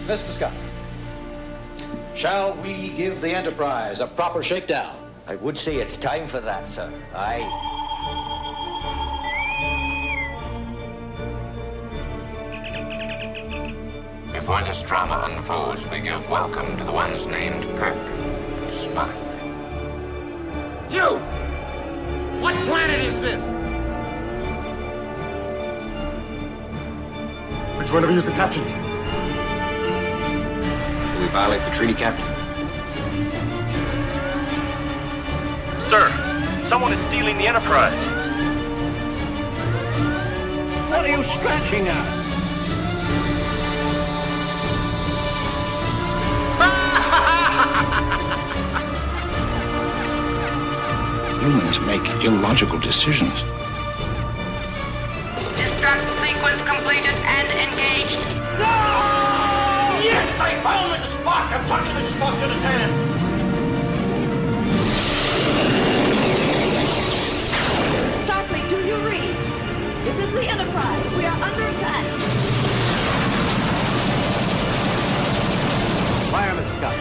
Mr. Scott, shall we give the Enterprise a proper shakedown? I would say it's time for that, sir. Aye. Before this drama unfolds, we give welcome to the ones named Kirk and Spock. You! What planet is this? Which one of you is the captain? Do we violate the treaty, Captain? Sir, someone is stealing the Enterprise. What are you scratching at? Humans make illogical decisions. Destruct sequence completed and engaged. No! Yes, I found Mrs. Spock. I'm talking to Mrs. Spock, you understand? Starfleet, do you read? This is the Enterprise. We are under attack. Fire, Mr. Scott.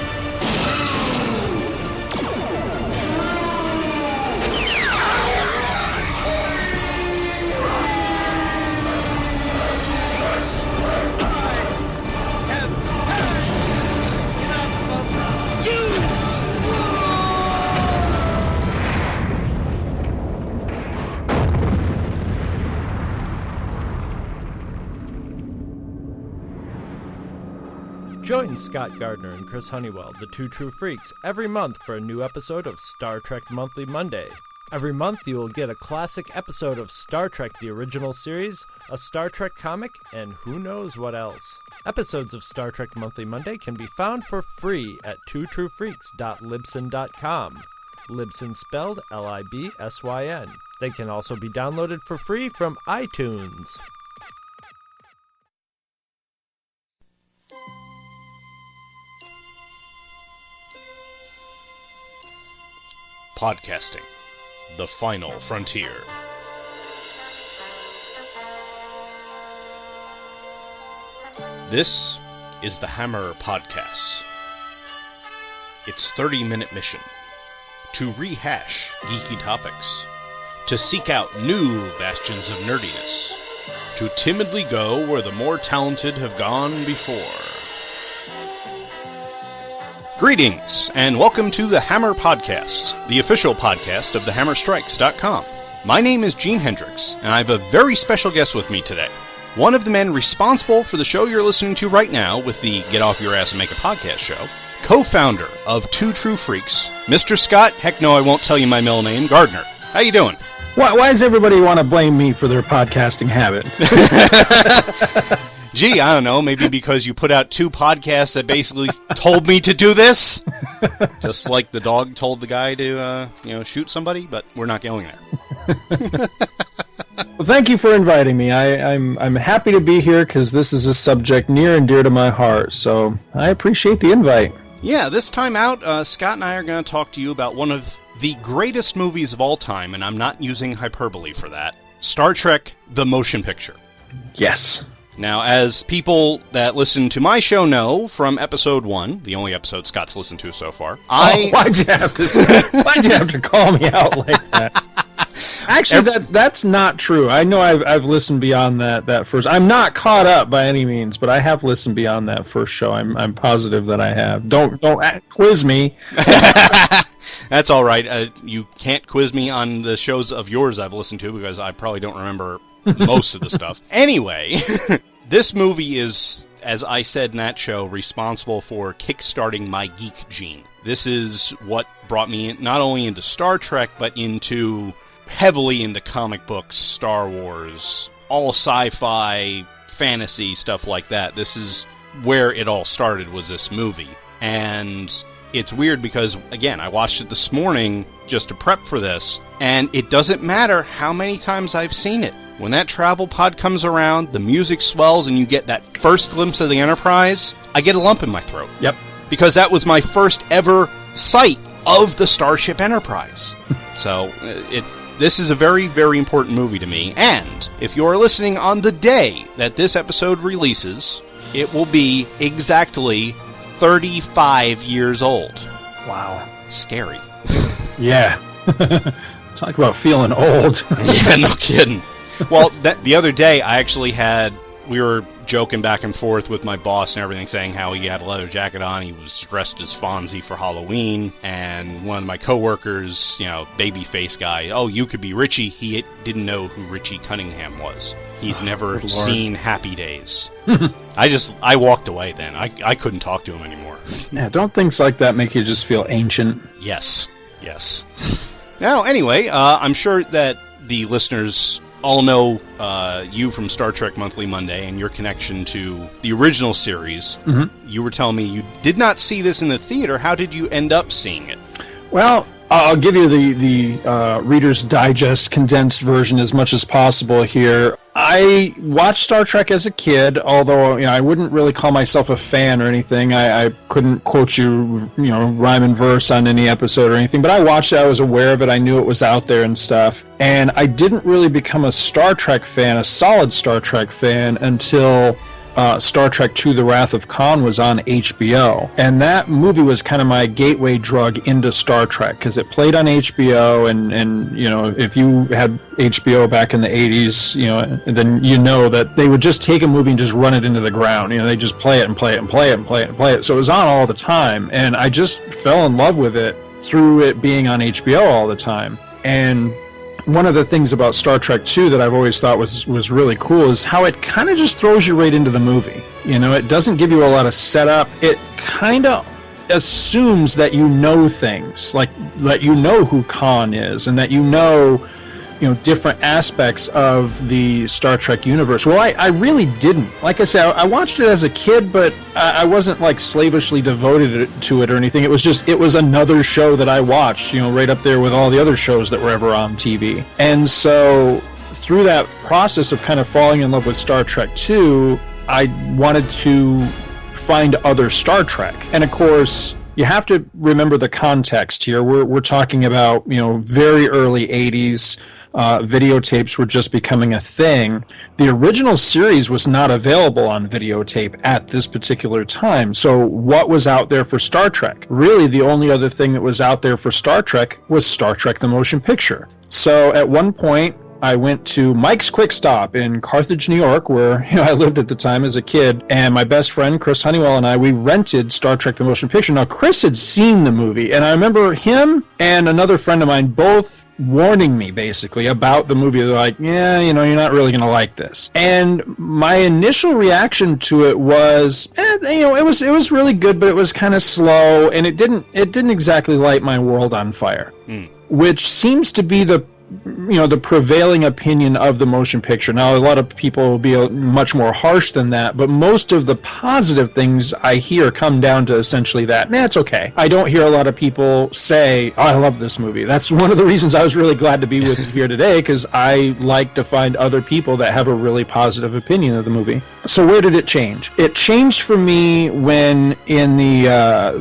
Join Scott Gardner and Chris Honeywell, the two true freaks, every month for a new episode of Star Trek Monthly Monday. Every month you will get a classic episode of Star Trek the Original Series, a Star Trek comic, and who knows what else. Episodes of Star Trek Monthly Monday can be found for free at twotruefreaks.libsyn.com. Libsyn spelled Libsyn. They can also be downloaded for free from iTunes. Podcasting, the final frontier. This is the Hammer Podcast. Its 30-minute mission: to rehash geeky topics, to seek out new bastions of nerdiness, to timidly go where the more talented have gone before. Greetings, and welcome to the Hammer Podcast, the official podcast of thehammerstrikes.com. My name is Gene Hendricks, and I have a very special guest with me today. One of the men responsible for the show you're listening to right now with the Get Off Your Ass and Make a Podcast show, co-founder of Two True Freaks, Mr. Scott, heck no I won't tell you my middle name, Gardner. How you doing? Why does everybody want to blame me for their podcasting habit? Gee, I don't know, maybe because you put out two podcasts that basically told me to do this. Just like the dog told the guy to, shoot somebody, but we're not going there. Well, thank you for inviting me. I'm happy to be here because this is a subject near and dear to my heart, so I appreciate the invite. Yeah, this time out, Scott and I are going to talk to you about one of the greatest movies of all time, and I'm not using hyperbole for that, Star Trek: The Motion Picture. Yes. Now, as people that listen to my show know from episode 1, the only episode Scott's listened to so far, why'd you have to call me out like that? Actually, that's not true. I know I've listened beyond that first. I'm not caught up by any means, but I have listened beyond that first show. I'm positive that I have. Don't quiz me. That's all right. You can't quiz me on the shows of yours I've listened to because I probably don't remember most of the stuff. Anyway, this movie is, as I said in that show, responsible for kickstarting my geek gene. This is what brought me not only into Star Trek, but heavily into comic books, Star Wars, all sci-fi, fantasy, stuff like that. This is where it all started, was this movie. And it's weird because, again, I watched it this morning just to prep for this, and it doesn't matter how many times I've seen it. When that travel pod comes around, the music swells, and you get that first glimpse of the Enterprise, I get a lump in my throat. Yep. Because that was my first ever sight of the Starship Enterprise. So, this is a very, very important movie to me, and if you're listening on the day that this episode releases, it will be exactly 35 years old. Wow. Scary. Yeah. Talk about feeling old. Yeah, no kidding. Well, the other day, we were joking back and forth with my boss and everything, saying how he had a leather jacket on, he was dressed as Fonzie for Halloween, and one of my coworkers, baby face guy, oh, you could be Richie. He didn't know who Richie Cunningham was. He's never seen Happy Days. I walked away then. I couldn't talk to him anymore. Yeah, don't things like that make you just feel ancient? Yes. Now, anyway, I'm sure that the listeners all know you from Star Trek Monthly Monday and your connection to the original series. Mm-hmm. You were telling me you did not see this in the theater. How did you end up seeing it? Well, I'll give you the Reader's Digest condensed version as much as possible here. I watched Star Trek as a kid, although I wouldn't really call myself a fan or anything. I couldn't quote you, rhyme and verse on any episode or anything, but I watched it. I was aware of it. I knew it was out there and stuff. And I didn't really become a Star Trek fan, a solid Star Trek fan, until Star Trek II: The Wrath of Khan was on HBO. And that movie was kind of my gateway drug into Star Trek, because it played on HBO, and if you had HBO back in the 80s, then that they would just take a movie and just run it into the ground. They just play it and play it and play it and play it and play it. So it was on all the time, and I just fell in love with it through it being on HBO all the time. And one of the things about Star Trek II that I've always thought was really cool is how it kind of just throws you right into the movie. It doesn't give you a lot of setup. It kind of assumes that you know things, like that you know who Khan is, and that different aspects of the Star Trek universe. Well, I really didn't. Like I said, I watched it as a kid, but I wasn't like slavishly devoted to it or anything. It was another show that I watched, right up there with all the other shows that were ever on TV. And so through that process of kind of falling in love with Star Trek 2, I wanted to find other Star Trek. And of course, you have to remember the context here. We're talking about, very early 80s. Videotapes were just becoming a thing. The original series was not available on videotape at this particular time. So what was out there for Star Trek? Really, the only other thing that was out there for Star Trek was Star Trek the Motion Picture. So at one point, I went to Mike's Quick Stop in Carthage, New York, where I lived at the time as a kid, and my best friend Chris Honeywell and we rented Star Trek the Motion Picture. Now, Chris had seen the movie, and I remember him and another friend of mine both warning me, basically, about the movie. They're like, yeah, you're not really going to like this. And my initial reaction to it was, it was really good, but it was kind of slow, and it didn't exactly light my world on fire, which seems to be the prevailing opinion of the motion picture. Now, a lot of people will be much more harsh than that, but most of the positive things I hear come down to essentially that. It's okay. I don't hear a lot of people say, oh, I love this movie. That's one of the reasons I was really glad to be with you here today, because I like to find other people that have a really positive opinion of the movie. So where did it change? It changed for me when in the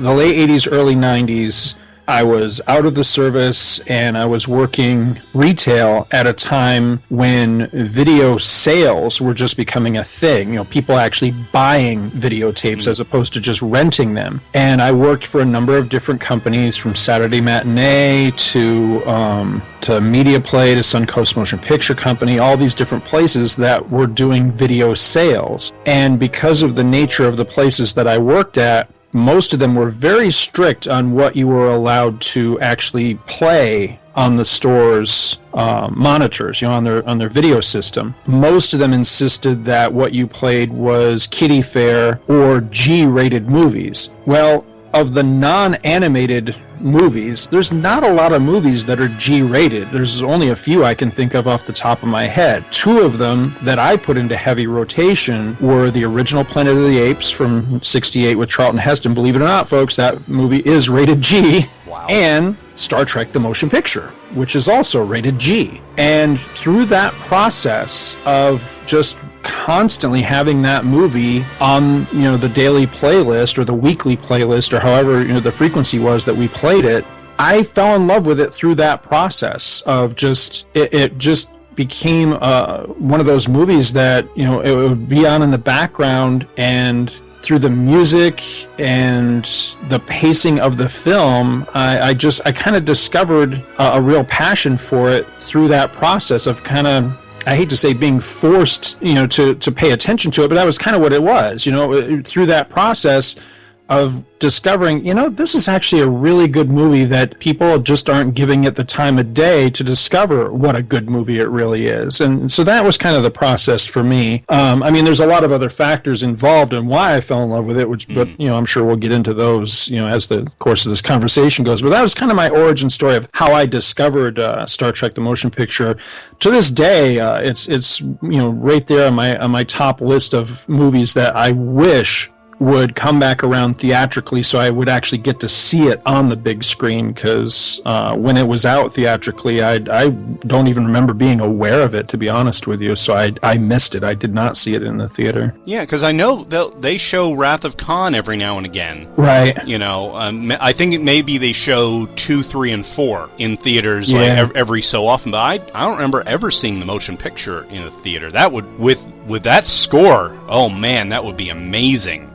late 80s, early 90s, I was out of the service and I was working retail at a time when video sales were just becoming a thing. People actually buying videotapes as opposed to just renting them. And I worked for a number of different companies, from Saturday Matinee to Media Play to Suncoast Motion Picture Company, all these different places that were doing video sales. And because of the nature of the places that I worked at, most of them were very strict on what you were allowed to actually play on the store's monitors, on their video system. Most of them insisted that what you played was kiddie fare or G-rated movies. Well, of the non-animated movies, there's not a lot of movies that are G-rated. There's only a few I can think of off the top of my head. Two of them that I put into heavy rotation were the original Planet of the Apes from '68 with Charlton Heston. Believe it or not, folks, that movie is rated G. Wow. And Star Trek the Motion Picture, which is also rated G. And through that process of just constantly having that movie on, the daily playlist or the weekly playlist or however, the frequency was that we played it, I fell in love with it through that process of just, it just became one of those movies that, you know, it would be on in the background, and through the music and the pacing of the film, I kind of discovered a real passion for it through that process of kind of, I hate to say being forced, you know, to pay attention to it, but that was kind of what it was, you know, through that process of discovering, you know, this is actually a really good movie that people just aren't giving it the time of day to discover what a good movie it really is. And so that was kind of the process for me. I mean, there's a lot of other factors involved in why I fell in love with it, but, you know, I'm sure we'll get into those, you know, as the course of this conversation goes. But that was kind of my origin story of how I discovered Star Trek the Motion Picture. To this day, it's you know, right there on my top list of movies that I wish would come back around theatrically so I would actually get to see it on the big screen, because when it was out theatrically, I don't even remember being aware of it, to be honest with you, so I missed it. I did not see it in the theater. Yeah, because I know they show Wrath of Khan every now and again. Right. You know, I think it maybe they show 2, 3, and 4 in theaters like every so often, but I don't remember ever seeing the motion picture in a theater. That would, with that score, oh man, that would be amazing.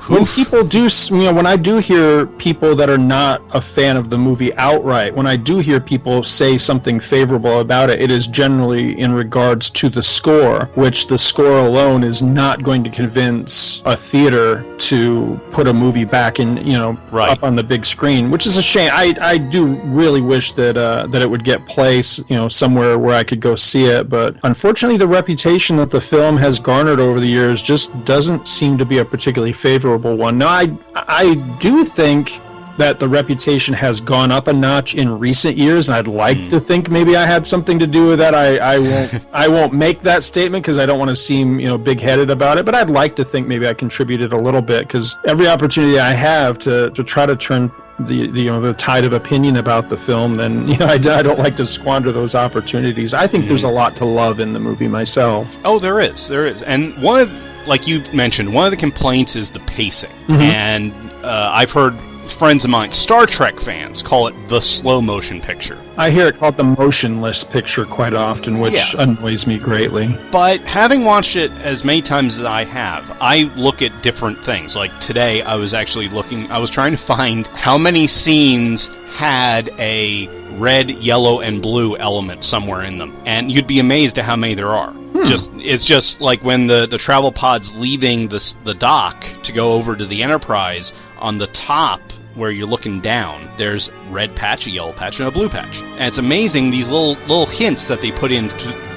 When people do, you know, when I do hear people that are not a fan of the movie outright, when I do hear people say something favorable about it, it is generally in regards to the score, which the score alone is not going to convince a theater to put a movie back in, you know, up on the big screen, which is a shame. I do really wish that that it would get place, you know, somewhere where I could go see it, but unfortunately the reputation that the film has garnered over the years just doesn't seem to be a particularly favorable one. Now, I do think that the reputation has gone up a notch in recent years, and I'd like to think maybe I had something to do with that. I won't make that statement because I don't want to seem, you know, big-headed about it, but I'd like to think maybe I contributed a little bit, because every opportunity I have to try to turn the tide of opinion about the film, then, you know, I don't like to squander those opportunities. I think there's a lot to love in the movie myself. Oh, there is, and one of, like you mentioned, one of the complaints is the pacing. And I've heard friends of mine, Star Trek fans, call it the slow motion picture. I hear it called the motionless picture quite often, which annoys me greatly. But having watched it as many times as I have, I look at different things. Like today, I was trying to find how many scenes had a red, yellow, and blue element somewhere in them. And you'd be amazed at how many there are. It's just like when the travel pod's leaving the dock to go over to the Enterprise, on the top where you're looking down, there's red patch, a yellow patch, and a blue patch. And it's amazing, these little hints that they put in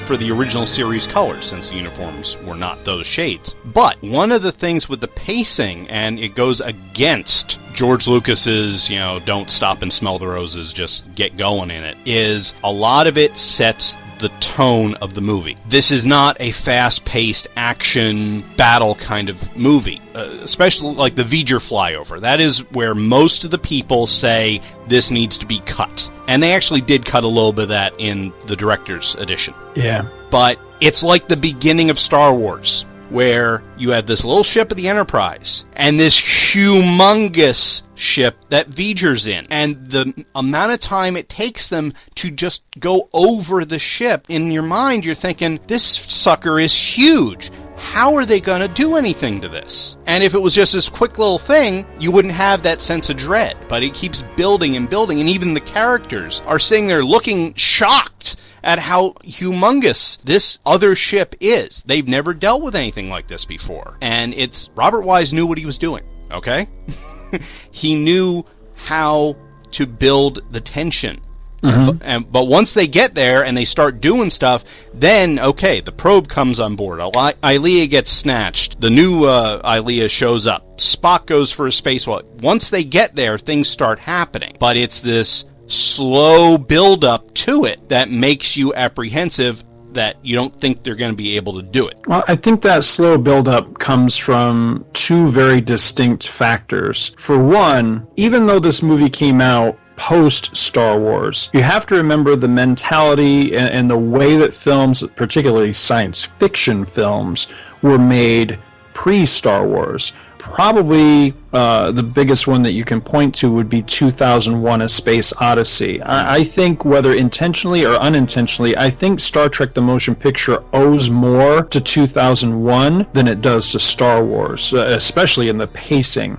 for the original series colors, since the uniforms were not those shades. But one of the things with the pacing, and it goes against George Lucas's, you know, don't stop and smell the roses, just get going in it, is a lot of it sets the tone of the movie. This is not a fast-paced action battle kind of movie, especially like the V'ger flyover. That is where most of the people say this needs to be cut. And they actually did cut a little bit of that in the director's edition. Yeah. But it's like the beginning of Star Wars, where you had this little ship of the Enterprise and this humongous ship that V'ger's in. And the amount of time it takes them to just go over the ship, in your mind you're thinking, this sucker is huge. How are they going to do anything to this? And if it was just this quick little thing, you wouldn't have that sense of dread. But it keeps building and building, and even the characters are sitting there looking shocked at how humongous this other ship is. They've never dealt with anything like this before. And Robert Wise knew what he was doing, okay? He knew how to build the tension. But once they get there and they start doing stuff, then, okay, the probe comes on board. Ilea gets snatched. The new Ilea shows up. Spock goes for a spacewalk. Once they get there, things start happening. But it's this slow build-up to it that makes you apprehensive that you don't think they're going to be able to do it. Well, I think that slow build-up comes from two very distinct factors. For one, even though this movie came out post-Star Wars, you have to remember the mentality and the way that films, particularly science fiction films, were made pre-Star Wars. probably the biggest one that you can point to would be 2001: A Space Odyssey. I think, whether intentionally or unintentionally, I think Star Trek the Motion Picture owes more to 2001 than it does to Star Wars, especially in the pacing.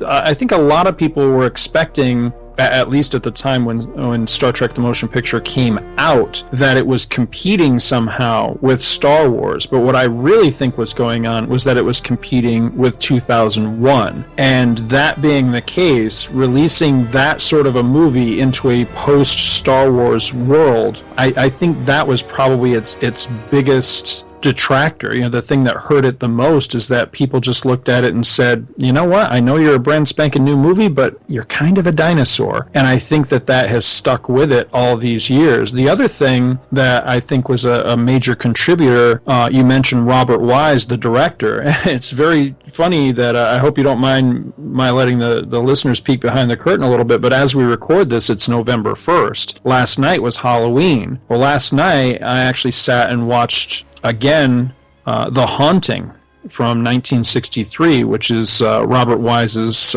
I think a lot of people were expecting, at least at the time when Star Trek the Motion Picture came out, that it was competing somehow with Star Wars. But what I really think was going on was that it was competing with 2001. And that being the case, releasing that sort of a movie into a post-Star Wars world, I think that was probably its biggest detractor. The thing that hurt it the most is that people just looked at it and said, you know what, I know you're a brand spanking new movie, but you're kind of a dinosaur. And I think that has stuck with it all these years. The other thing that I think was a major contributor, you mentioned Robert Wise, the director. It's very funny that I hope you don't mind my letting the listeners peek behind the curtain a little bit, but as we record this, it's November 1st. Last night was Halloween. Well, last night I actually sat and watched again The Haunting from 1963, which is Robert Wise's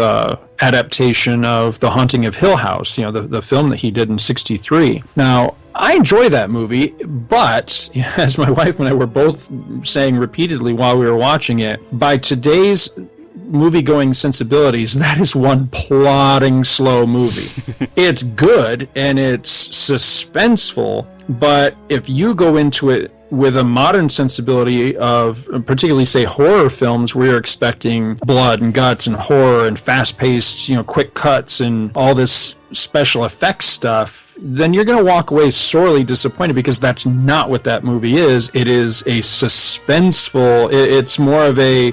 adaptation of The Haunting of Hill House, the film that he did in 63. Now, I enjoy that movie, but as my wife and I were both saying repeatedly while we were watching it, by today's movie-going sensibilities, that is one plodding, slow movie. It's good and it's suspenseful, but if you go into it with a modern sensibility of, particularly, say, horror films, where you're expecting blood and guts and horror and fast-paced, quick cuts and all this special effects stuff, then you're going to walk away sorely disappointed, because that's not what that movie is. It is a suspenseful, it's more of a,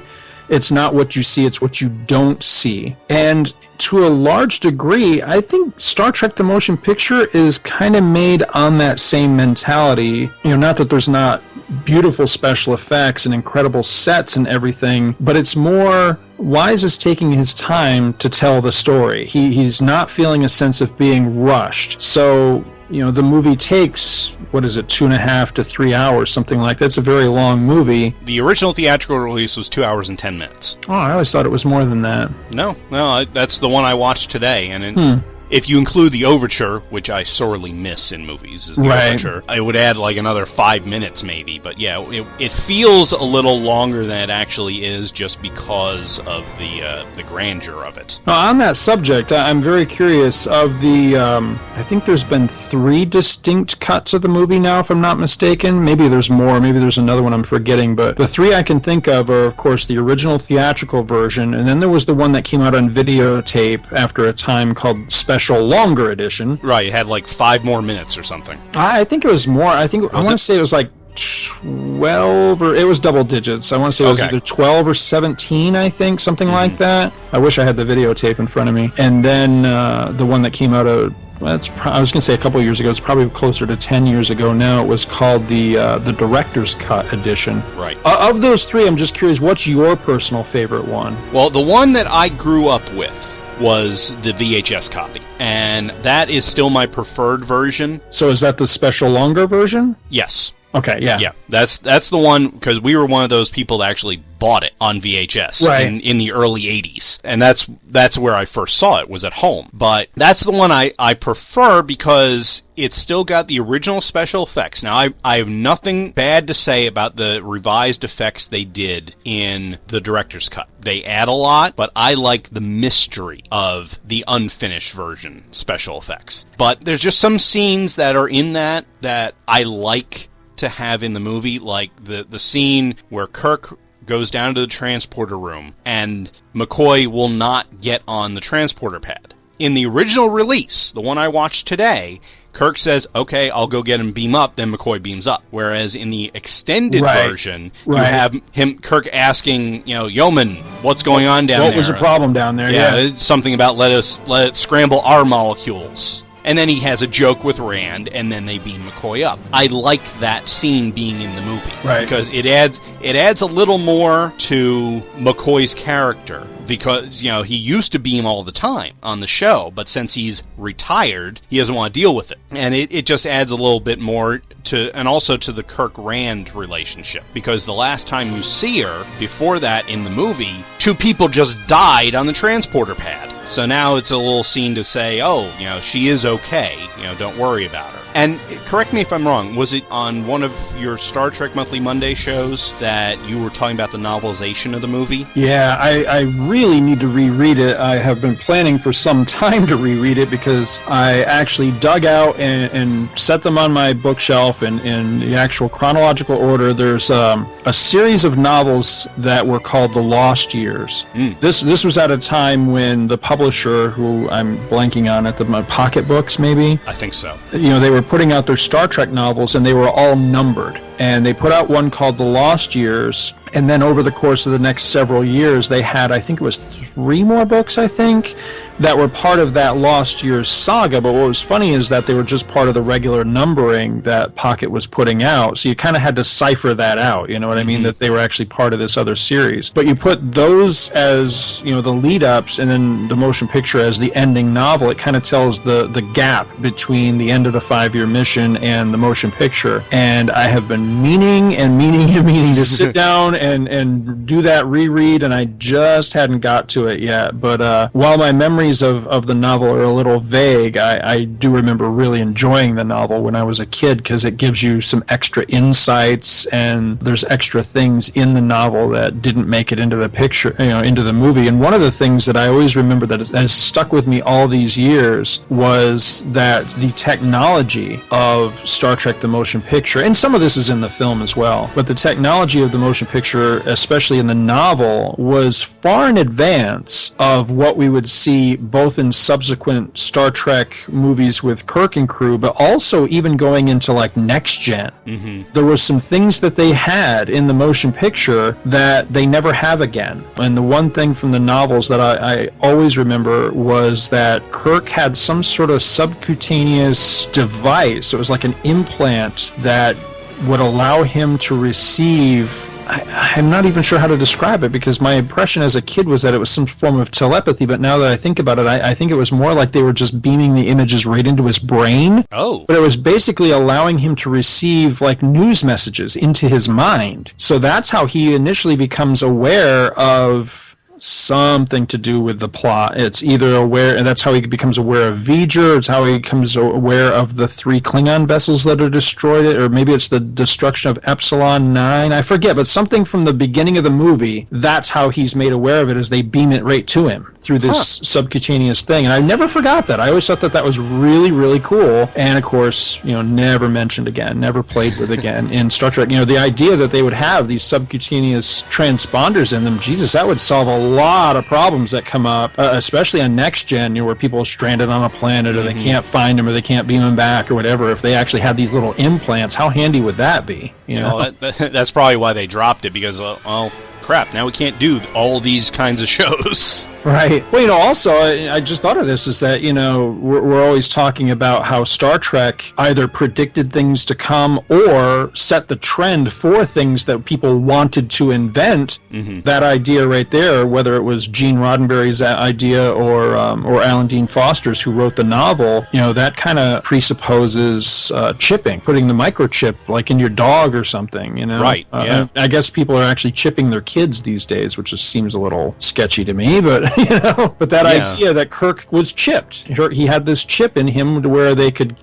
it's not what you see, it's what you don't see. And to a large degree, I think Star Trek the Motion Picture is kind of made on that same mentality. Not that there's not beautiful special effects and incredible sets and everything, but it's more, Wise is taking his time to tell the story. He's not feeling a sense of being rushed. So, the movie takes, 2.5 to 3 hours, something like that. It's a very long movie. The original theatrical release was 2 hours and 10 minutes. Oh, I always thought it was more than that. No, that's the one I watched today, and if you include the overture, which I sorely miss in movies, is the overture, it would add like another 5 minutes maybe. But yeah, it feels a little longer than it actually is, just because of the grandeur of it. On that subject, I'm very curious of the, I think there's been 3 distinct cuts of the movie now, if I'm not mistaken. Maybe there's more, maybe there's another one I'm forgetting, but the 3 I can think of are, of course, the original theatrical version, and then there was the one that came out on videotape after a time called Special Longer Edition. Right, it had like 5 more minutes or something. I think it was more. I want to say it was like 12, or it was double digits. I want to say it was either 12 or 17, I think, something like that. I wish I had the videotape in front of me. And then the one that came out of, I was going to say a couple of years ago, it's probably closer to 10 years ago now, it was called the Director's Cut Edition. Right. Of those 3, I'm just curious, what's your personal favorite one? Well, the one that I grew up with was the VHS copy, and that is still my preferred version. So is that the special longer version? Yes. Okay, yeah. Yeah, that's the one, because we were one of those people that actually bought it on VHS in the early 80s. And that's where I first saw it, was at home. But that's the one I prefer, because it's still got the original special effects. Now, I have nothing bad to say about the revised effects they did in the director's cut. They add a lot, but I like the mystery of the unfinished version special effects. But there's just some scenes that are in that I like to have in the movie, like the scene where Kirk goes down to the transporter room and McCoy will not get on the transporter pad. In the original release, the one I watched today, Kirk says, okay, I'll go get him, beam up, then McCoy beams up. Whereas in the extended version, you have Kirk asking, Yeoman, what's going on down there? What was the problem down there? Yeah, it's something about let it scramble our molecules. And then he has a joke with Rand, and then they beam McCoy up. I like that scene being in the movie. Right. Because it adds a little more to McCoy's character because, he used to beam all the time on the show, but since he's retired, he doesn't want to deal with it. And it just adds a little bit more and also to the Kirk-Rand relationship, because the last time you see her, before that in the movie, 2 people just died on the transporter pad. So now it's a little scene to say, she is okay, don't worry about her. And correct me if I'm wrong, was it on one of your Star Trek Monthly Monday shows that you were talking about the novelization of the movie? Yeah, I really need to reread it. I have been planning for some time to reread it because I actually dug out and set them on my bookshelf in the actual chronological order. There's a series of novels that were called The Lost Years. This was at a time when the publisher, who I'm blanking on at my Pocket Books, maybe? I think so. They were putting out their Star Trek novels, and they were all numbered. And they put out one called The Lost Years, and then over the course of the next several years, they had, I think it was 3 more books, that were part of that Lost Years saga. But what was funny is that they were just part of the regular numbering that Pocket was putting out. So you kind of had to cipher that out, you know what I mean? That they were actually part of this other series. But you put those as, the lead-ups, and then the motion picture as the ending novel. It kind of tells the gap between the end of the 5-year mission and the motion picture. And I have been meaning to sit down and do that reread, and I just hadn't got to it yet. But while my memories of the novel are a little vague, I do remember really enjoying the novel when I was a kid, because it gives you some extra insights, and there's extra things in the novel that didn't make it into the picture, into the movie. And one of the things that I always remember that has stuck with me all these years was that the technology of Star Trek the Motion Picture, and some of this is in the film as well, but the technology of the motion picture, especially in the novel, was far in advance of what we would see both in subsequent Star Trek movies with Kirk and crew, but also even going into like Next Gen. There were some things that they had in the motion picture that they never have again. And the one thing from the novels that I always remember was that Kirk had some sort of subcutaneous device. It was like an implant that would allow him to receive, I'm not even sure how to describe it, because my impression as a kid was that it was some form of telepathy, but now that I think about it, I think it was more like they were just beaming the images right into his brain. Oh. But it was basically allowing him to receive like news messages into his mind. So that's how he initially becomes aware of something to do with the plot. It's either aware, and that's how he becomes aware of V'ger, it's how he becomes aware of the 3 Klingon vessels that are destroyed, or maybe it's the destruction of Epsilon 9, I forget, but something from the beginning of the movie, that's how he's made aware of it, as they beam it right to him through this subcutaneous thing. And I never forgot that. I always thought that was really, really cool, and of course, never mentioned again, never played with again in Star Trek. The idea that they would have these subcutaneous transponders in them, Jesus, that would solve a lot of problems that come up, especially on Next Gen, where people are stranded on a planet, or they can't find them, or they can't beam them back, or whatever. If they actually had these little implants, how handy would that be? That's probably why they dropped it, because crap, now we can't do all these kinds of shows. Right. Well, also, I just thought of this, is that, we're always talking about how Star Trek either predicted things to come or set the trend for things that people wanted to invent. That idea right there, whether it was Gene Roddenberry's idea or Alan Dean Foster's, who wrote the novel, that kind of presupposes chipping, putting the microchip like in your dog or something, Right, yeah. I guess people are actually chipping their kids these days, which just seems a little sketchy to me, but but that idea that Kirk was chipped. He had this chip in him to where they could,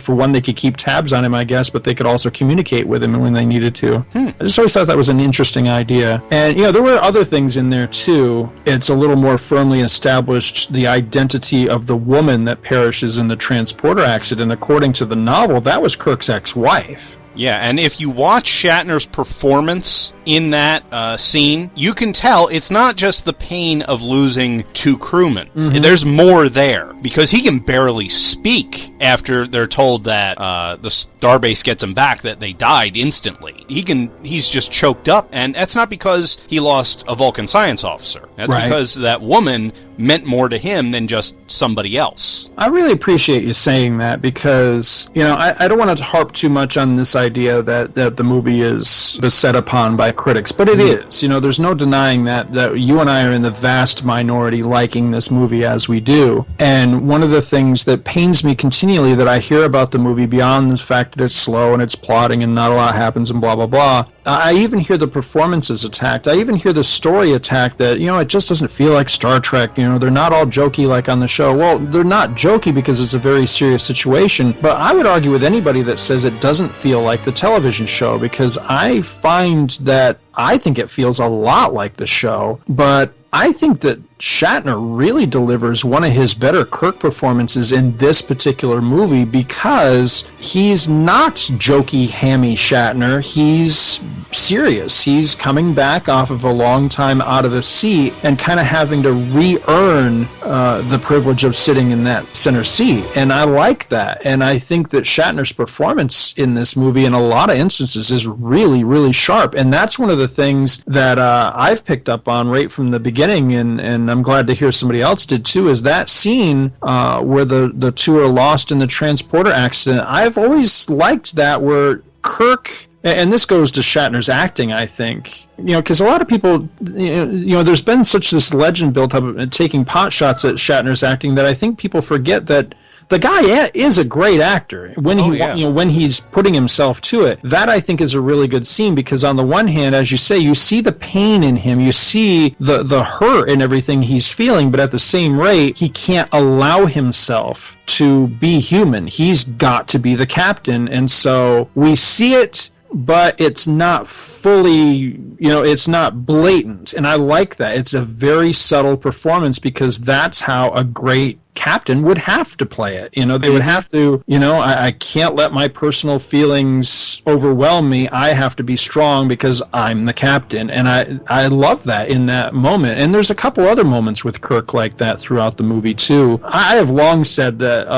for one, they could keep tabs on him, I guess, but they could also communicate with him when they needed to. I just always thought that was an interesting idea. And, there were other things in there, too. It's a little more firmly established the identity of the woman that perishes in the transporter accident. According to the novel, that was Kirk's ex-wife. Yeah, and if you watch Shatner's performance in that scene, you can tell it's not just the pain of losing 2 crewmen. There's more there, because he can barely speak after they're told that the starbase gets him back, that they died instantly. He's just choked up, and that's not because he lost a Vulcan science officer. That's because that woman meant more to him than just somebody else. I really appreciate you saying that because, I don't want to harp too much on this idea that the movie is beset upon by critics, but it is. There's no denying that you and I are in the vast minority liking this movie as we do. And one of the things that pains me continually that I hear about the movie, beyond the fact that it's slow and it's plotting and not a lot happens and blah, blah, blah, I even hear the performances attacked. I even hear the story attacked that, it just doesn't feel like Star Trek. They're not all jokey like on the show. Well, they're not jokey because it's a very serious situation, but I would argue with anybody that says it doesn't feel like the television show, because I find that I think it feels a lot like the show, but I think that Shatner really delivers one of his better Kirk performances in this particular movie, because he's not jokey, hammy Shatner. He's serious. He's coming back off of a long time out of the seat and kind of having to re-earn the privilege of sitting in that center seat. And I like that. And I think that Shatner's performance in this movie in a lot of instances is really, really sharp. And that's one of the things that I've picked up on right from the beginning, and I'm glad to hear somebody else did too, is that scene where the two are lost in the transporter accident. I've always liked that, where Kirk, and this goes to Shatner's acting, I think, because a lot of people, there's been such this legend built up of taking pot shots at Shatner's acting that I think people forget that the guy is a great actor when when he's putting himself to it. That, I think, is a really good scene, because on the one hand, as you say, you see the pain in him, you see the hurt and everything he's feeling, but at the same rate, he can't allow himself to be human. He's got to be the captain, and so we see it, but it's not fully, it's not blatant. And I like that. It's a very subtle performance, because that's how a great captain would have to play it. They would have to, I can't let my personal feelings overwhelm me. I have to be strong because I'm the captain. And I love that in that moment. And there's a couple other moments with Kirk like that throughout the movie too. I have long said that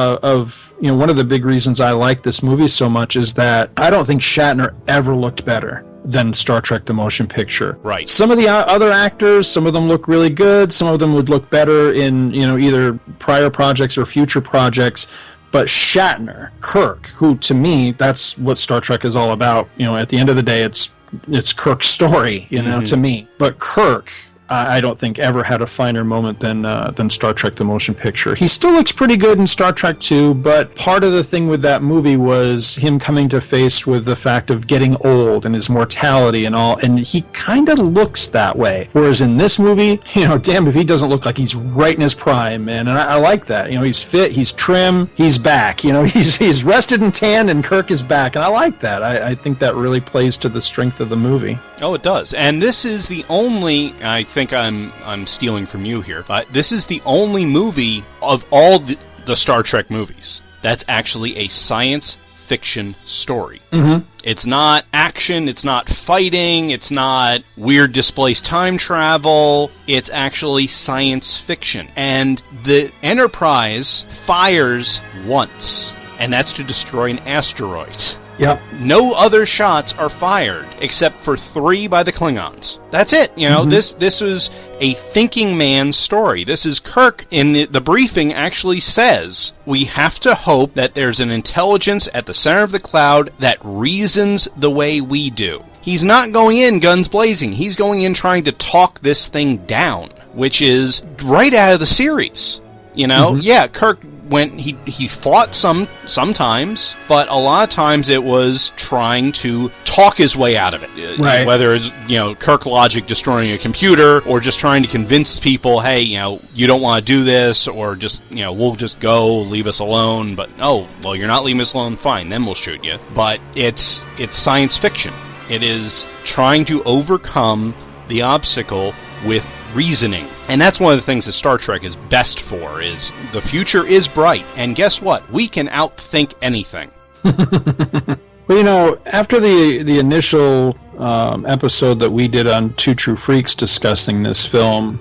one of the big reasons I like this movie so much is that I don't think Shatner ever looked better than Star Trek the Motion Picture. Right. Some of the other actors, some of them look really good, some of them would look better in, either prior projects or future projects, but Shatner, Kirk, who to me, that's what Star Trek is all about. At the end of the day, it's Kirk's story, to me. But Kirk, I don't think ever had a finer moment than Star Trek the Motion Picture. He still looks pretty good in Star Trek 2, but part of the thing with that movie was him coming to face with the fact of getting old and his mortality and all, and he kind of looks that way. Whereas in this movie, damn if he doesn't look like he's right in his prime, man. And I like that. He's fit, he's trim, he's back. He's rested and tanned, and Kirk is back, and I like that. I think that really plays to the strength of the movie. Oh, it does. And this is the only, I think I'm stealing from you here, but this is the only movie of all the Star Trek movies that's actually a science fiction story. Mm-hmm. It's not action, it's not fighting, it's not weird displaced time travel, it's actually science fiction. And the Enterprise fires once, and that's to destroy an asteroid. Yep. No other shots are fired except for 3 by the Klingons. That's it. This was a thinking man's story. This is Kirk in the briefing actually says, we have to hope that there's an intelligence at the center of the cloud that reasons the way we do. He's not going in guns blazing. He's going in trying to talk this thing down, which is right out of the series. Yeah, Kirk went, he fought sometimes, but a lot of times it was trying to talk his way out of it. Right. Whether it's, Kirk logic destroying a computer, or just trying to convince people, hey, you don't want to do this, or just, we'll just go, leave us alone. But, oh, well, you're not leaving us alone, fine, then we'll shoot you. But it's science fiction. It is trying to overcome the obstacle with reasoning. And that's one of the things that Star Trek is best for, is the future is bright, and guess what? We can outthink anything. Well, after the initial episode that we did on Two True Freaks discussing this film,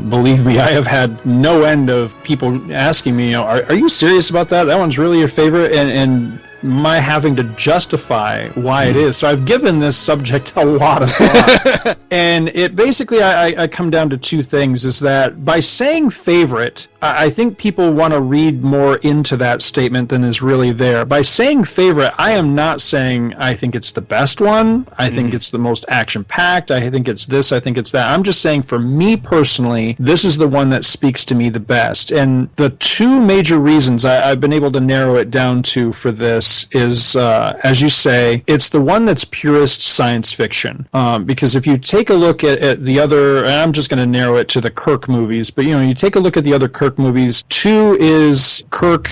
believe me, I have had no end of people asking me, are you serious about that? That one's really your favorite? And my having to justify why it is. So I've given this subject a lot of thought. And it basically, I come down to two things, is that by saying favorite, I think people want to read more into that statement than is really there. By saying favorite, I am not saying I think it's the best one, I think it's the most action-packed, I think it's this, I think it's that. I'm just saying for me personally, this is the one that speaks to me the best. And the two major reasons I've been able to narrow it down to for this is, as you say, it's the one that's purest science fiction. Because if you take a look at the other, and I'm just going to narrow it to the Kirk movies, but you take a look at the other Kirk movies. 2 is Kirk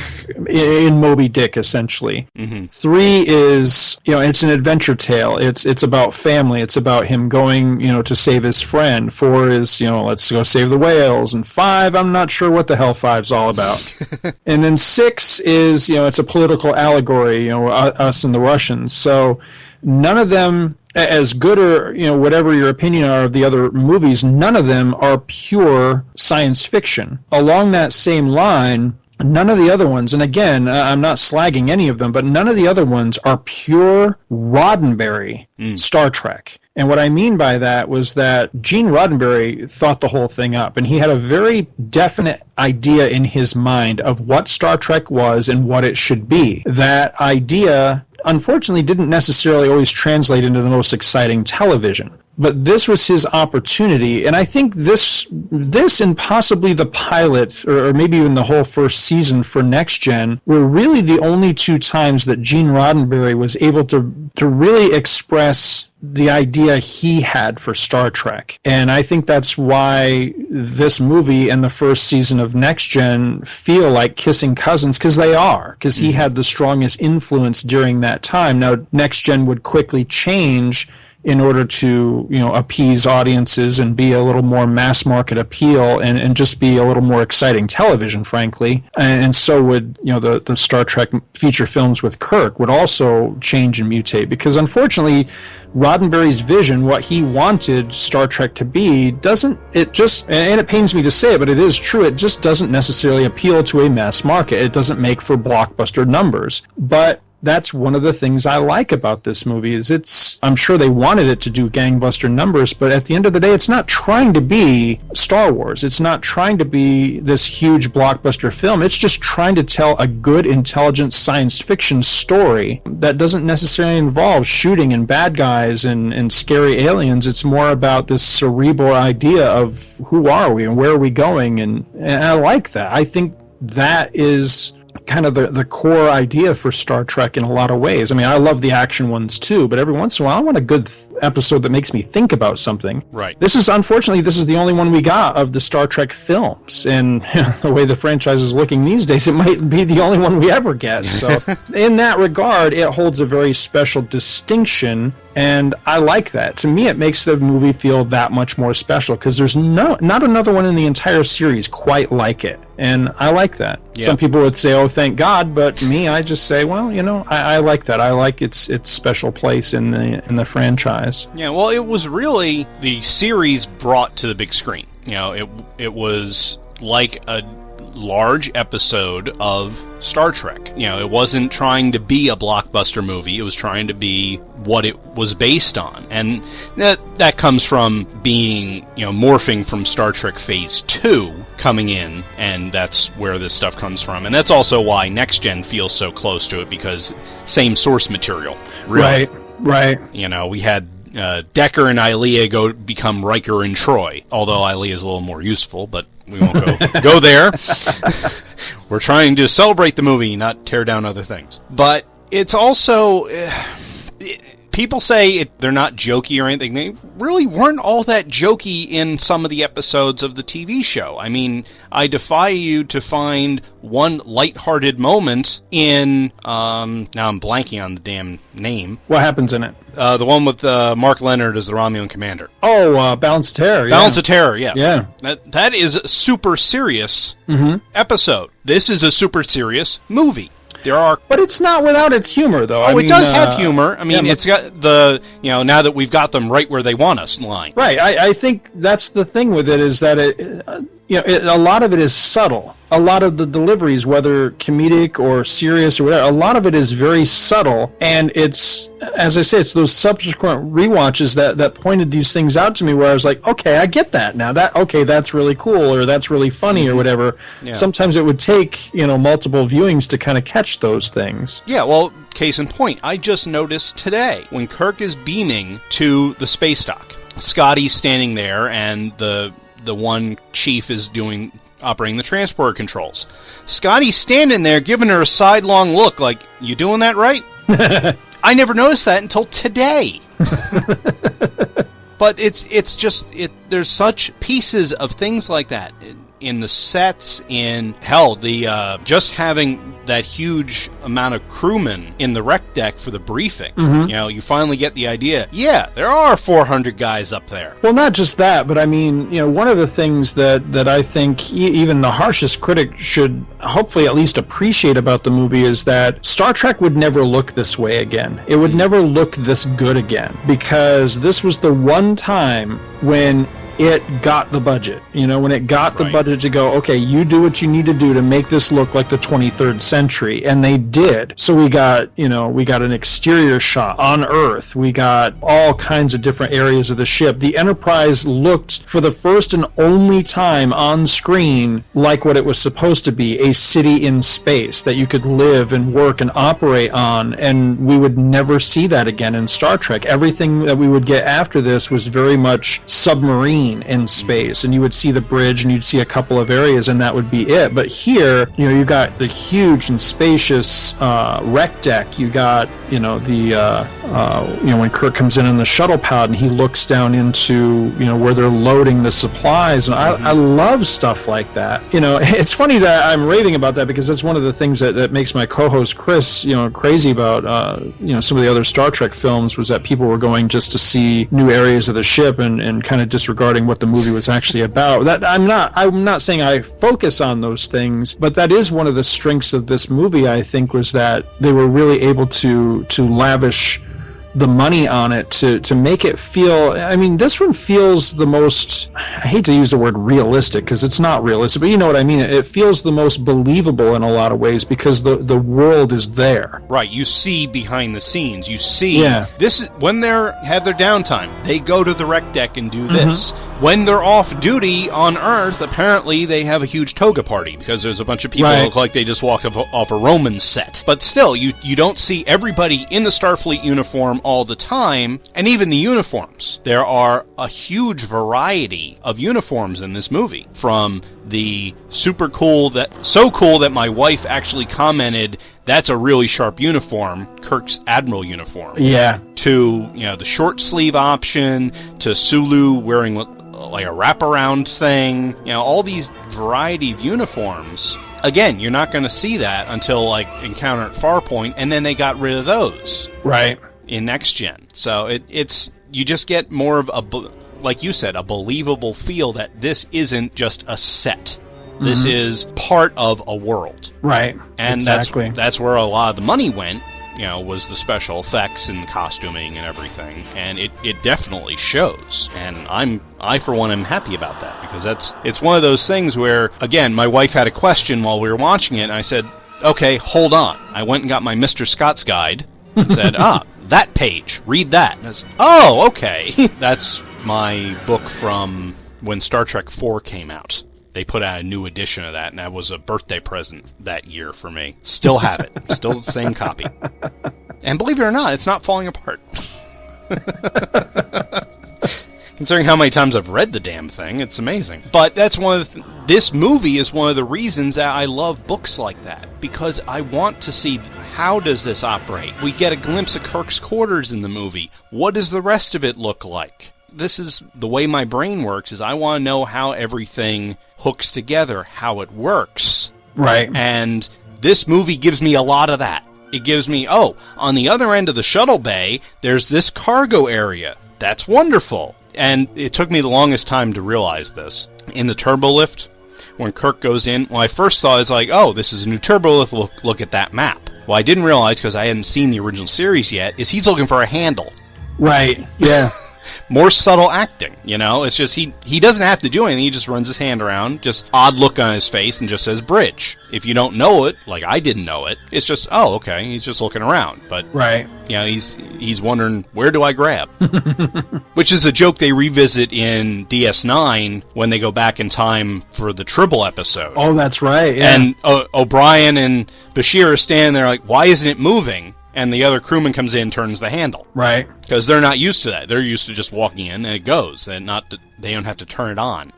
in Moby Dick, essentially. 3 is, it's an adventure tale. It's about family. It's about him going, to save his friend. 4 is, let's go save the whales. And 5, I'm not sure what the hell 5's all about. And then 6 is, it's a political allegory, us and the Russians. So none of them, as good or whatever your opinion are of the other movies, none of them are pure science fiction. Along that same line, none of the other ones, and again, I'm not slagging any of them, but none of the other ones are pure Roddenberry Star Trek. And what I mean by that was that Gene Roddenberry thought the whole thing up, and he had a very definite idea in his mind of what Star Trek was and what it should be. That idea, unfortunately, didn't necessarily always translate into the most exciting television. But this was his opportunity, and I think this and possibly the pilot, or maybe even the whole first season for Next Gen, were really the only 2 times that Gene Roddenberry was able to really express the idea he had for Star Trek. And I think that's why this movie and the first season of Next Gen feel like kissing cousins, because they are, because he had the strongest influence during that time. Now, Next Gen would quickly change in order to, appease audiences and be a little more mass market appeal and just be a little more exciting television, frankly. And so would, the Star Trek feature films with Kirk would also change and mutate, because unfortunately, Roddenberry's vision, what he wanted Star Trek to be, and it pains me to say it, but it is true, it just doesn't necessarily appeal to a mass market. It doesn't make for blockbuster numbers. But that's one of the things I like about this movie, is I'm sure they wanted it to do gangbuster numbers, but at the end of the day, it's not trying to be Star Wars. It's not trying to be this huge blockbuster film. It's just trying to tell a good, intelligent science fiction story that doesn't necessarily involve shooting and bad guys and scary aliens. It's more about this cerebral idea of who are we and where are we going, and I like that. I think that is kind of the core idea for Star Trek in a lot of ways. I mean, I love the action ones too, but every once in a while I want a good episode that makes me think about something. Right. Unfortunately, this is the only one we got of the Star Trek films, and the way the franchise is looking these days, it might be the only one we ever get. So in that regard, it holds a very special distinction, and I like that. To me, it makes the movie feel that much more special, because there's not another one in the entire series quite like it, and I like that. Yeah. Some people would say, oh, thank God, but me, I just say, well, I like that. I like its special place in the franchise. Yeah, well, it was really the series brought to the big screen. It was like a large episode of Star Trek. It wasn't trying to be a blockbuster movie. It was trying to be what it was based on. And that comes from being, morphing from Star Trek Phase 2 coming in, and that's where this stuff comes from. And that's also why Next Gen feels so close to it, because same source material. Really. Right. We had Decker and Ilia become Riker and Troy, although Ilia is a little more useful, but we won't go there. We're trying to celebrate the movie, not tear down other things. But it's also... people say they're not jokey or anything. They really weren't all that jokey in some of the episodes of the TV show. I mean, I defy you to find one lighthearted moment in... now I'm blanking on the damn name. What happens in it? The one with Mark Leonard as the Romulan commander. Oh, Balance of Terror. Balance of Terror, yeah. Yeah. That is a super serious episode. This is a super serious movie. But it's not without its humor, though. It does have humor. I mean, it's got the, now that we've got them right where they want us line. Right. I think that's the thing with it, is that a lot of it is subtle. A lot of the deliveries, whether comedic or serious or whatever, a lot of it is very subtle. And it's, as I say, it's those subsequent rewatches that pointed these things out to me where I was like, okay, I get that now. That's really cool, or that's really funny, or whatever. Yeah. Sometimes it would take, multiple viewings to kind of catch those things. Yeah, well, case in point, I just noticed today when Kirk is beaming to the space dock, Scotty's standing there, and the one chief is operating the transporter controls. Scotty's standing there giving her a sidelong look like, you doing that right? I never noticed that until today. But it's just there's such pieces of things like that in the sets, in hell, the just having that huge amount of crewmen in the rec deck for the briefing. Mm-hmm. You finally get the idea. Yeah, there are 400 guys up there. Well, not just that, but I mean, one of the things that I think even the harshest critic should hopefully at least appreciate about the movie is that Star Trek would never look this way again. It would never look this good again, because this was the one time when it got the budget, when it got the budget to go, okay, you do what you need to do to make this look like the 23rd century. And they did. So we got an exterior shot on Earth. We got all kinds of different areas of the ship. The Enterprise looked, for the first and only time on screen, like what it was supposed to be, a city in space that you could live and work and operate on. And we would never see that again in Star Trek. Everything that we would get after this was very much submarine in space, and you would see the bridge and you'd see a couple of areas, and that would be it. But here, you got the huge and spacious rec deck. You got when Kirk comes in the shuttle pod and he looks down into where they're loading the supplies, and I love stuff like that. It's funny that I'm raving about that, because that's one of the things that makes my co-host Chris crazy about some of the other Star Trek films, was that people were going just to see new areas of the ship and kind of disregarding what the movie was actually about. That I'm not saying I focus on those things, but that is one of the strengths of this movie, I think, was that they were really able to lavish the money on it to make it feel, I mean, this one feels the most, I hate to use the word realistic because it's not realistic, but you know what I mean. It feels the most believable in a lot of ways because the world is there. Right, you see behind the scenes. You see, this is when they have their downtime, they go to the rec deck and do this. When they're off duty on Earth, apparently they have a huge toga party because there's a bunch of people who look like they just walked off a Roman set. But still, you don't see everybody in the Starfleet uniform all the time, and even the uniforms. There are a huge variety of uniforms in this movie, from the so cool that my wife actually commented, that's a really sharp uniform, Kirk's Admiral uniform. Yeah. To, the short sleeve option, to Sulu wearing like a wraparound thing, all these variety of uniforms. Again, you're not going to see that until Encounter at Farpoint, and then they got rid of those. Right. In Next Gen. So it's you just get more of like you said, a believable feel that this isn't just a set. This is part of a world. Right. And exactly. that's where a lot of the money went, was the special effects and costuming and everything. And it definitely shows. And I for one am happy about that, because it's one of those things where, again, my wife had a question while we were watching it, and I said, okay, hold on. I went and got my Mr. Scott's guide and said, that page, read that. And I said, oh, okay. That's my book from when Star Trek 4 came out. They put out a new edition of that, and that was a birthday present that year for me. Still have it. Still the same copy. And believe it or not, it's not falling apart. Considering how many times I've read the damn thing, it's amazing. But that's one of this movie is one of the reasons that I love books like that, because I want to see how does this operate. We get a glimpse of Kirk's quarters in the movie. What does the rest of it look like? This is the way my brain works, is I want to know how everything hooks together, how it works. Right. And this movie gives me a lot of that. It gives me, on the other end of the shuttle bay, there's this cargo area. That's wonderful. And it took me the longest time to realize this. In the turbo lift, when Kirk goes in, when I first thought, it's like, this is a new turbo lift, look at that map. Well, I didn't realize, because I hadn't seen the original series yet, is he's looking for a handle. Right, yeah. More subtle acting, you know? It's just, he doesn't have to do anything. He just runs his hand around, just odd look on his face, and just says bridge. If you don't know it, like I didn't know it, it's just, oh, okay, he's just looking around. But, right. You know, he's wondering, where do I grab? Which is a joke they revisit in DS9 when they go back in time for the Tribble episode. Oh, that's right, yeah. And O'Brien and Bashir are standing there like, why isn't it moving? And the other crewman comes in and turns the handle. Right. Because they're not used to that. They're used to just walking in and it goes, and they don't have to turn it on.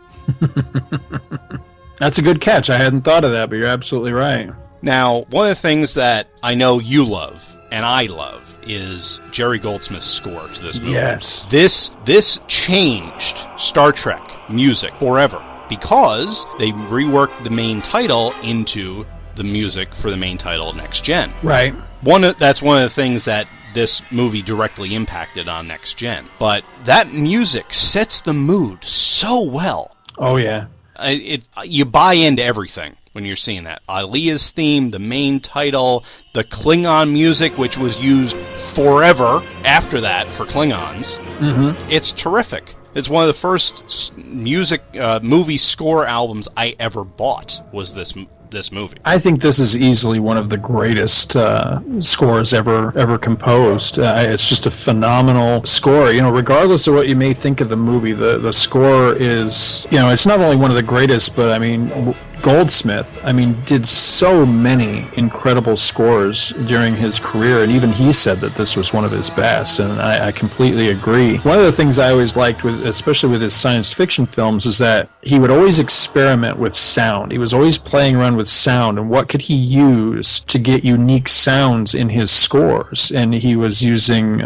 That's a good catch. I hadn't thought of that, but you're absolutely right. Now, one of the things that I know you love, and I love, is Jerry Goldsmith's score to this movie. Yes. This changed Star Trek music forever, because they reworked the main title into the music for the main title, Next Gen. Right. That's one of the things that this movie directly impacted on Next Gen. But that music sets the mood so well. Oh, yeah. You buy into everything when you're seeing that. Alia's theme, the main title, the Klingon music, which was used forever after that for Klingons. Mm-hmm. It's terrific. It's one of the first movie score albums I ever bought, was this movie. I think this is easily one of the greatest scores ever composed. It's just a phenomenal score. You know, regardless of what you may think of the movie, the score is, you know, it's not only one of the greatest, but I mean, Goldsmith, did so many incredible scores during his career, and even he said that this was one of his best, and I completely agree. One of the things I always liked, especially with his science fiction films, is that he would always experiment with sound. He was always playing around with sound, and what could he use to get unique sounds in his scores, and he was using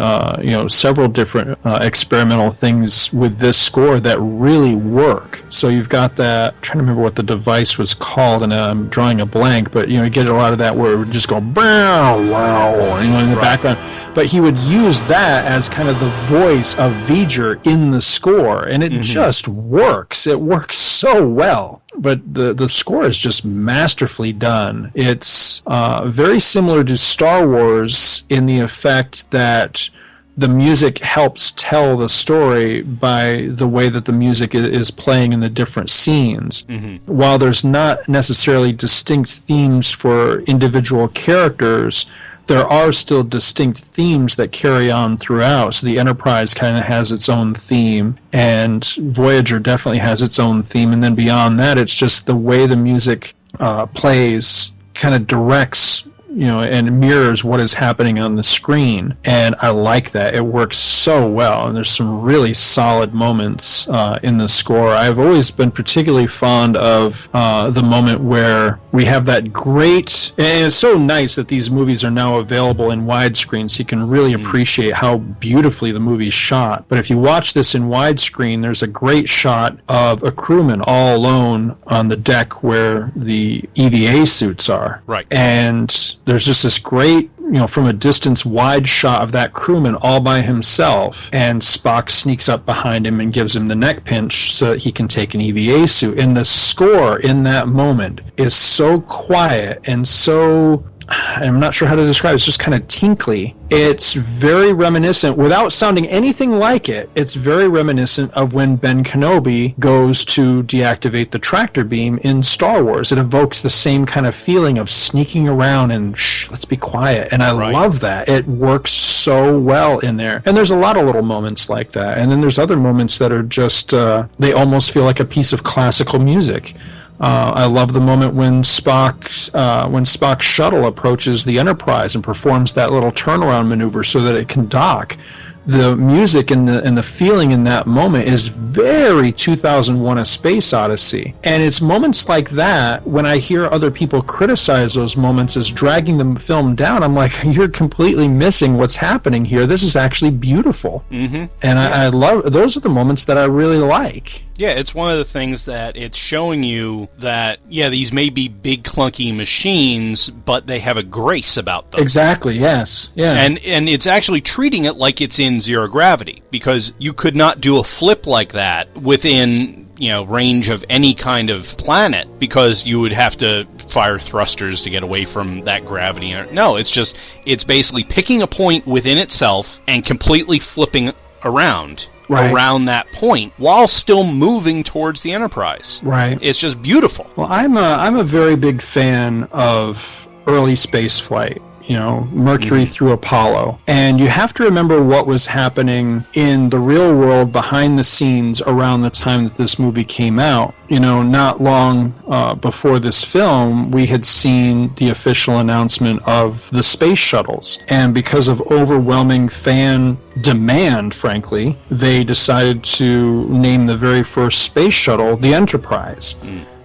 several different experimental things with this score that really work. So you've got that, I'm trying to remember what the device was called, and I'm drawing a blank, but you get a lot of that where it would just go bow, wow, in the background. But he would use that as kind of the voice of V'ger in the score, and it just works. It works so well. But the score is just masterfully done. It's very similar to Star Wars in the effect that the music helps tell the story by the way that the music is playing in the different scenes. Mm-hmm. While there's not necessarily distinct themes for individual characters, there are still distinct themes that carry on throughout. So the Enterprise kind of has its own theme, and Voyager definitely has its own theme. And then beyond that, it's just the way the music plays kind of directs, and mirrors what is happening on the screen. And I like that. It works so well, and there's some really solid moments in the score. I've always been particularly fond of the moment where we have that great, and it's so nice that these movies are now available in widescreen, so you can really appreciate how beautifully the movie's shot. But if you watch this in widescreen, there's a great shot of a crewman all alone on the deck where the EVA suits are. Right. And there's just this great, from a distance, wide shot of that crewman all by himself, and Spock sneaks up behind him and gives him the neck pinch so that he can take an EVA suit. And the score in that moment is so quiet and so, I'm not sure how to describe it, it's just kind of tinkly. It's very reminiscent, without sounding anything like it, it's very reminiscent of when Ben Kenobi goes to deactivate the tractor beam in Star Wars. It evokes the same kind of feeling of sneaking around and, let's be quiet. And I love that. It works so well in there. And there's a lot of little moments like that. And then there's other moments that are just, they almost feel like a piece of classical music. I love the moment when Spock's shuttle approaches the Enterprise and performs that little turnaround maneuver so that it can dock. The music and the feeling in that moment is very 2001: A Space Odyssey. And it's moments like that, when I hear other people criticize those moments as dragging the film down, I'm like, you're completely missing what's happening here. This is actually beautiful. Mm-hmm. And I love, those are the moments that I really like. Yeah, it's one of the things that it's showing you that, these may be big clunky machines, but they have a grace about them. Exactly, yes. Yeah. And it's actually treating it like it's in zero gravity, because you could not do a flip like that within, range of any kind of planet, because you would have to fire thrusters to get away from that gravity. No, it's basically picking a point within itself and completely flipping around Right. around that point while still moving towards the Enterprise. Right. It's just beautiful. Well, I'm a very big fan of early space flight. You know, Mercury through Apollo. And you have to remember what was happening in the real world behind the scenes around the time that this movie came out. You know, not long before this film, we had seen the official announcement of the space shuttles. And because of overwhelming fan demand, frankly, they decided to name the very first space shuttle the Enterprise.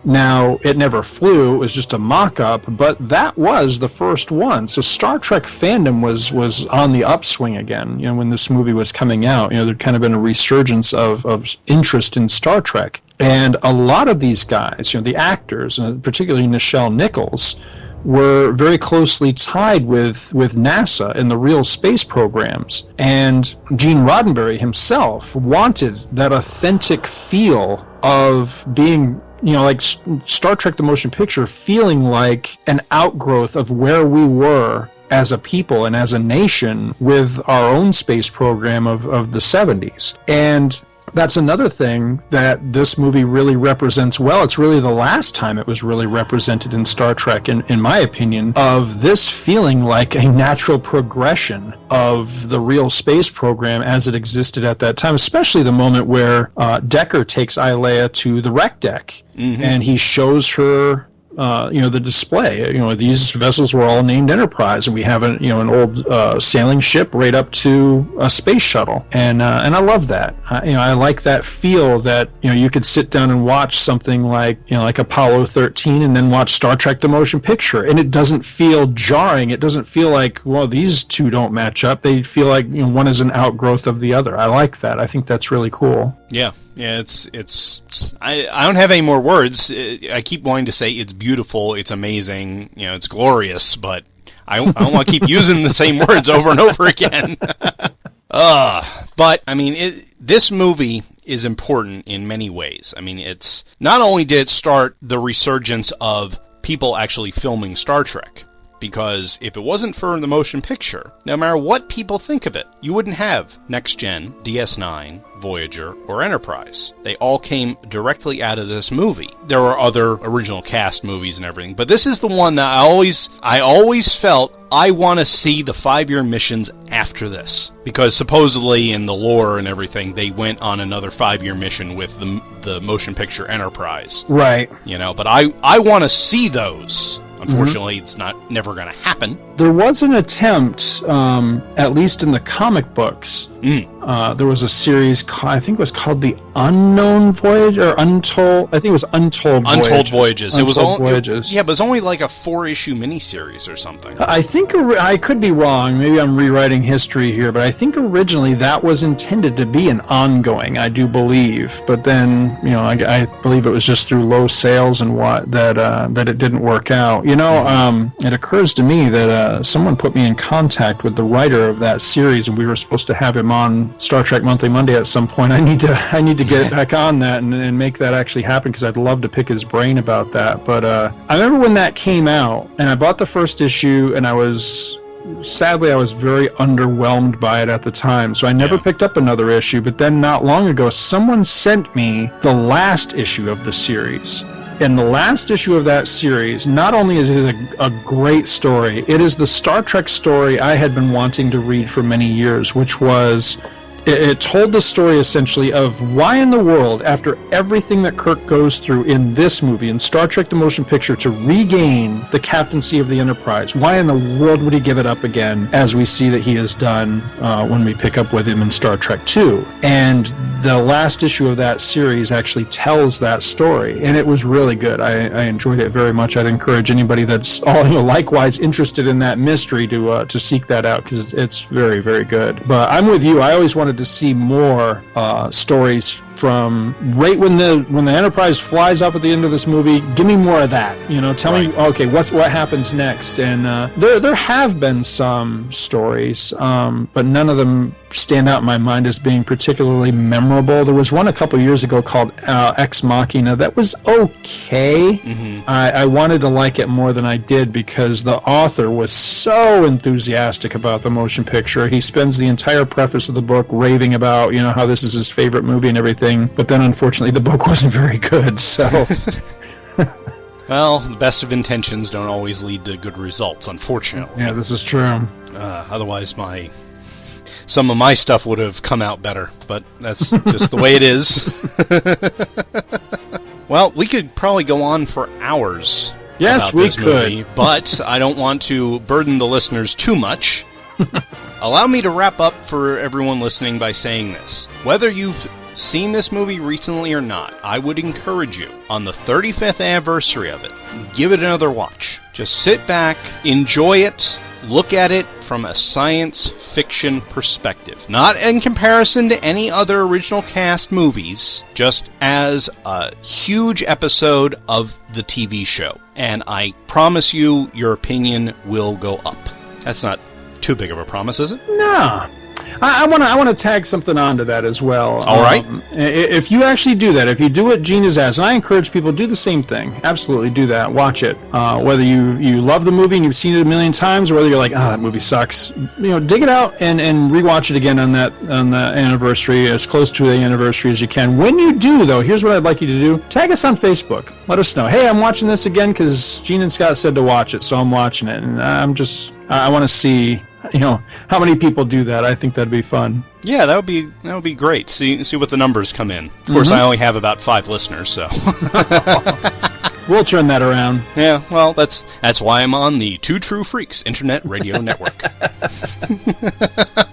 Now, it never flew, it was just a mock-up, but that was the first one. So Star Trek fandom was on the upswing again, you know, when this movie was coming out. You know, there'd kind of been a resurgence of interest in Star Trek. And a lot of these guys, you know, the actors, particularly Nichelle Nichols, were very closely tied with NASA in the real space programs. And Gene Roddenberry himself wanted that authentic feel of being, you know, like Star Trek the Motion Picture feeling like an outgrowth of where we were as a people and as a nation with our own space program of the 70s. And that's another thing that this movie really represents well. It's really the last time it was really represented in Star Trek, in my opinion, of this feeling like a natural progression of the real space program as it existed at that time, especially the moment where Decker takes Ileana to the rec deck, and he shows her you know, the display. You know, these vessels were all named Enterprise, and we have an old sailing ship right up to a space shuttle, and I love that. You know, I like that feel that, you know, you could sit down and watch something like, you know, like Apollo 13, and then watch Star Trek the Motion Picture, and it doesn't feel jarring. It doesn't feel like, well, these two don't match up. They feel like, you know, one is an outgrowth of the other. I like that. I think that's really cool. Yeah, I don't have any more words. I keep wanting to say it's beautiful, it's amazing, you know, it's glorious, but I don't want to keep using the same words over and over again. But, I mean, this movie is important in many ways. I mean, it's not only did it start the resurgence of people actually filming Star Trek, because if it wasn't for the motion picture, no matter what people think of it, you wouldn't have Next Gen, DS9, Voyager, or Enterprise. They all came directly out of this movie. There were other original cast movies and everything, but this is the one that I always felt I want to see the 5-year missions after this. Because supposedly in the lore and everything, they went on another 5-year mission with the motion picture Enterprise. Right. You know, but I want to see those. Unfortunately, it's never going to happen. There was an attempt, at least in the comic books. There was a series, I think it was called The Unknown Voyage, or Untold. I think it was Untold Voyages. Untold Voyages. Untold Voyages. Yeah, but it was only like a 4-issue miniseries or something. I think, I could be wrong, maybe I'm rewriting history here, but I think originally that was intended to be an ongoing, I do believe. But then, you know, I believe it was just through low sales and that it didn't work out. You know, it occurs to me that someone put me in contact with the writer of that series, and we were supposed to have him on Star Trek Monthly Monday at some point. I need to get back on that and make that actually happen, because I'd love to pick his brain about that. But I remember when that came out, and I bought the first issue, and I was very underwhelmed by it at the time, so I never picked up another issue. But then not long ago, someone sent me the last issue of the series. And the last issue of that series, not only is it a great story, it is the Star Trek story I had been wanting to read for many years, which was, it told the story essentially of why in the world, after everything that Kirk goes through in this movie, in Star Trek the Motion Picture, to regain the captaincy of the Enterprise, why in the world would he give it up again, as we see that he has done when we pick up with him in Star Trek II. And the last issue of that series actually tells that story, and it was really good. I enjoyed it very much. I'd encourage anybody that's likewise interested in that mystery to seek that out, because it's very, very good. But I'm with you. I always wanted to see more stories from right when the Enterprise flies off at the end of this movie. Give me more of that. Tell me, okay, what happens next? And there have been some stories, but none of them stand out in my mind as being particularly memorable. There was one a couple years ago called Ex Machina that was okay. Mm-hmm. I wanted to like it more than I did because the author was so enthusiastic about the motion picture. He spends the entire preface of the book raving about, how this is his favorite movie and everything, but then unfortunately the book wasn't very good, so... Well, the best of intentions don't always lead to good results, unfortunately. Yeah, this is true. Otherwise, some of my stuff would have come out better, but that's just the way it is. Well, we could probably go on for hours. Yes, about this movie, but I don't want to burden the listeners too much. Allow me to wrap up for everyone listening by saying this. Whether you've seen this movie recently or not, I would encourage you, on the 35th anniversary of it, give it another watch. Just sit back, enjoy it, look at it from a science fiction perspective. Not in comparison to any other original cast movies, just as a huge episode of the TV show. And I promise you, your opinion will go up. That's not too big of a promise, is it? No. I want to tag something onto that as well. All right. If you actually do that, if you do what Gene has asked, and I encourage people to do the same thing. Absolutely do that. Watch it. Whether you love the movie and you've seen it a million times, or whether you're like, that movie sucks. Dig it out and rewatch it again on the anniversary, as close to the anniversary as you can. When you do, though, here's what I'd like you to do: tag us on Facebook. Let us know. Hey, I'm watching this again because Gene and Scott said to watch it, so I'm watching it, and I want to see. How many people do that? I think that'd be fun. Yeah, that would be great. See what the numbers come in. Of course, I only have about 5 listeners, so we'll turn that around. Yeah, well, that's why I'm on the Two True Freaks Internet Radio Network.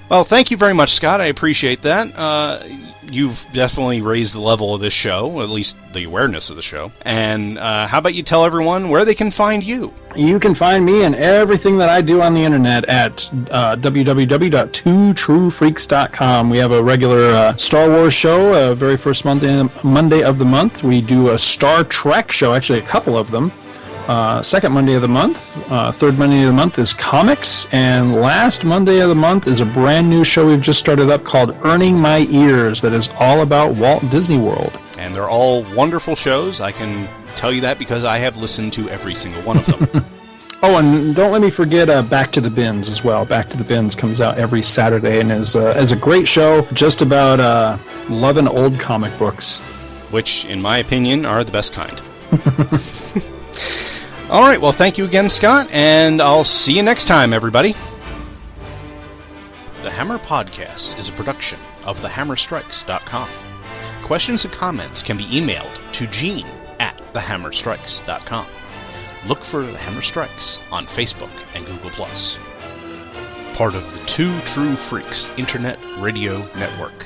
Well, thank you very much, Scott. I appreciate that. You've definitely raised the level of this show, at least the awareness of the show. And how about you tell everyone where they can find you? You can find me and everything that I do on the internet at www.twotruefreaks.com. We have a regular Star Wars show, very first Monday of the month. We do a Star Trek show, actually a couple of them. Second Monday of the month, third Monday of the month is comics, and last Monday of the month is a brand new show we've just started up called Earning My Ears that is all about Walt Disney World. And they're all wonderful shows. I can tell you that because I have listened to every single one of them. Oh, and don't let me forget Back to the Bins as well. Back to the Bins comes out every Saturday and is a great show just about loving old comic books. Which, in my opinion, are the best kind. All right, well, thank you again, Scott, and I'll see you next time, everybody. The Hammer Podcast is a production of thehammerstrikes.com. Questions and comments can be emailed to Gene at thehammerstrikes.com. Look for The Hammer Strikes on Facebook and Google+. Part of the Two True Freaks Internet Radio Network.